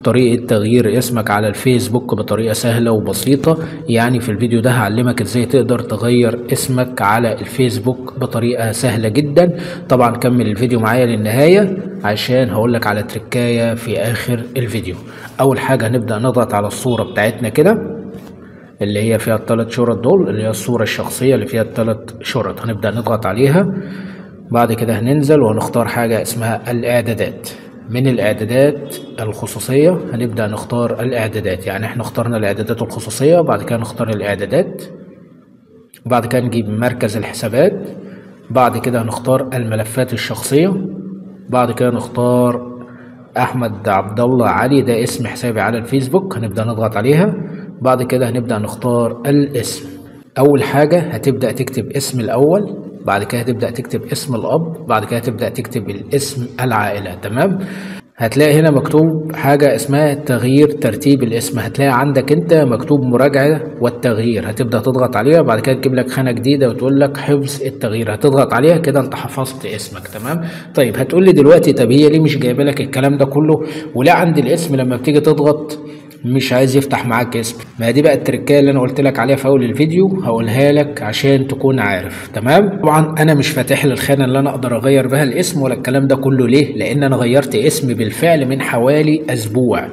طريقة تغيير اسمك على الفيسبوك بطريقة سهلة وبسيطة. يعني في الفيديو ده هعلمك ازاي تقدر تغير اسمك على الفيسبوك بطريقة سهلة جدا. طبعا كمل الفيديو معايا للنهاية عشان هقولك على تركاية في اخر الفيديو. اول حاجة هنبدأ نضغط على الصورة بتاعتنا كده اللي هي فيها الثلاث شرط دول، اللي هي الصورة الشخصية اللي فيها الثلاث شرط، هنبدأ نضغط عليها. بعد كده هننزل وهنختار حاجة اسمها الاعدادات. من الاعدادات الخصوصية هنبدأ نختار الاعدادات، يعني احنا اخترنا الاعدادات الخصوصية، بعد كده نختار الاعدادات، بعد كده نجيب مركز الحسابات، بعد كده هنختار الملفات الشخصية، بعد كده نختار احمد عبد الله علي، ده اسم حسابي على الفيسبوك، هنبدأ نضغط عليها. بعد كده هنبدأ نختار الاسم. اول حاجة هتبدأ تكتب اسم الاول، بعد كده هتبدأ تكتب اسم الاب، بعد كده هتبدأ تكتب الاسم العائلة. تمام. هتلاقي هنا مكتوب حاجة اسمها تغيير ترتيب الاسم، هتلاقي عندك انت مكتوب مراجعة والتغيير، هتبدأ تضغط عليها. بعد كده تجيب لك خانة جديدة وتقول لك حفظ التغيير، هتضغط عليها كده انت حفظت اسمك. تمام. طيب هتقول لي دلوقتي طب هي ليه مش جايبه لك الكلام ده كله، ولا عند الاسم لما بتيجي تضغط مش عايز يفتح معاك اسم؟ ما دي بقى التركية اللي انا قلت لك عليها في اول الفيديو، هقولها لك عشان تكون عارف. تمام. طبعا انا مش فاتح لي الخانة اللي انا اقدر اغير بها الاسم ولا الكلام ده كله. ليه؟ لان انا غيرت اسمي بالفعل من حوالي اسبوع،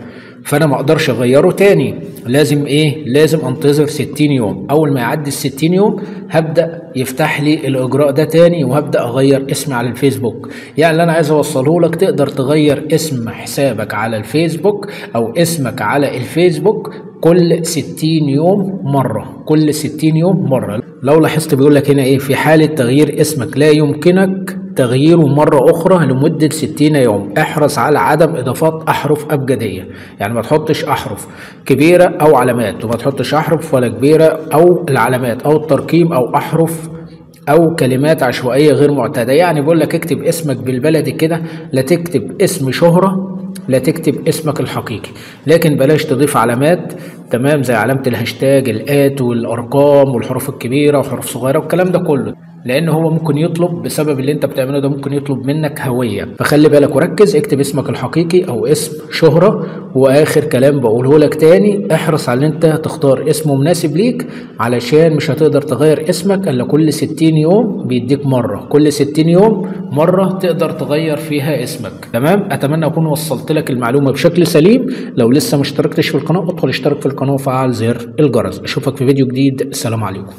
فانا ما اقدرش اغيره تاني. لازم ايه؟ لازم انتظر 60 يوم. اول ما يعدي ال60 يوم هبدأ يفتح لي الاجراء ده تاني وهبدأ اغير اسمي على الفيسبوك. يعني اللي انا عايز اوصله لك، تقدر تغير اسم حسابك على الفيسبوك او اسمك على الفيسبوك كل 60 يوم مرة، كل 60 يوم مرة. لو لاحظت بيقول لك هنا ايه، في حالة تغيير اسمك لا يمكنك تغييره مرة أخرى لمدة 60 يوم، احرص على عدم إضافات أحرف أبجدية. يعني ما تحطش أحرف كبيرة أو علامات، وما تحطش أحرف ولا كبيرة أو العلامات أو الترقيم أو أحرف أو كلمات عشوائية غير معتادة. يعني بيقول لك اكتب اسمك بالبلدي كده، لا تكتب اسم شهرة، لا تكتب اسمك الحقيقي، لكن بلاش تضيف علامات. تمام. زي علامة الهاشتاج، الآت والأرقام والحروف الكبيرة وحروف صغيرة والكلام ده كله، لان هو ممكن يطلب بسبب اللي انت بتعمله ده، ممكن يطلب منك هوية. فخلي بالك وركز، اكتب اسمك الحقيقي او اسم شهرة. واخر كلام بقوله لك تاني، احرص على ان انت تختار اسم مناسب ليك، علشان مش هتقدر تغير اسمك الا كل 60 يوم، بيديك مرة كل 60 يوم مرة تقدر تغير فيها اسمك. تمام. اتمنى اكون وصلت لك المعلومة بشكل سليم. لو لسه ما اشتركتش في القناة ادخل اشترك في القناة وفعل زر الجرس. اشوفك في فيديو جديد. السلام عليكم.